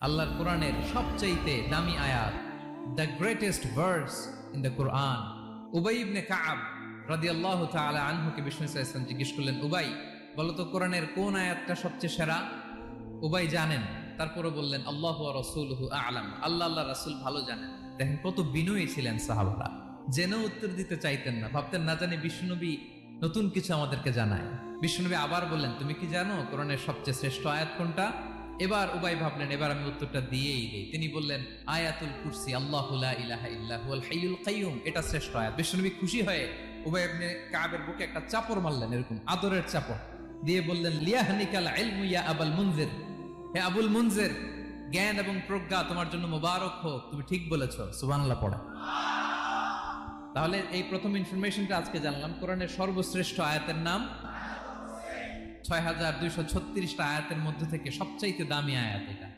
আল্লাহর কোরআনের সবচাইতে দামি আয়াত, the greatest verse in the Quran. Ubayy ibn Ka'b রাদিয়াল্লাহু তাআলা আনহুকে বিষ্ণু সাল্লাল্লাহু আলাইহি ওয়াসাল্লাম জিজ্ঞেস করলেন, উবাই বলো তো কোরআনের কোন আয়াতটা সবচেয়ে সেরা? উবাই জানেন, তারপরে বললেন আল্লাহু ওয়া রাসূলুহু আ'লাম, আল্লাহ রাসূল ভালো জানেন। দেখেন কত বিনয়ী ছিলেন সাহাবারা, জেনেও উত্তর দিতে চাইতেন না, ভাবতেন না জানি বিষ্ণুনবী নতুন কিছু আমাদেরকে জানায়। বিষ্ণুনবী আবার বললেন, তুমি কি জানো কোরআনের সবচেয়ে শ্রেষ্ঠ আয়াত কোনটা? এবার উবাই ভাবলেন এবার আমি উত্তরটা দিয়েই দেই। তিনি বললেন আয়াতুল কুরসি, আল্লাহু লা ইলাহা ইল্লা হুয়াল হাইয়ুল কাইয়ুম, এটা শ্রেষ্ঠ আয়াত। বিষ্ণুনবী খুশি হয়ে উবাই ইবনে কাবের বুকে একটা চাপড় মারলেন, এরকম আদরের চাপড় দিয়ে বললেন, লিয়াহনিকাল ইলমু ইয়া আবুল মুনজির, হে আবুল মুনজির, জ্ঞান এবং প্রজ্ঞা তোমার জন্য মোবারক হোক, তুমি ঠিক বলেছো। সুবহানাল্লাহ পড়ে। তাহলে এই প্রথম ইনফরমেশনটা আজকে জানলাম, কোরআনের সর্বশ্রেষ্ঠ আয়াতের নাম 6236টা আয়াতের মধ্যে থেকে সবচাইতে দামি আয়াত এটা।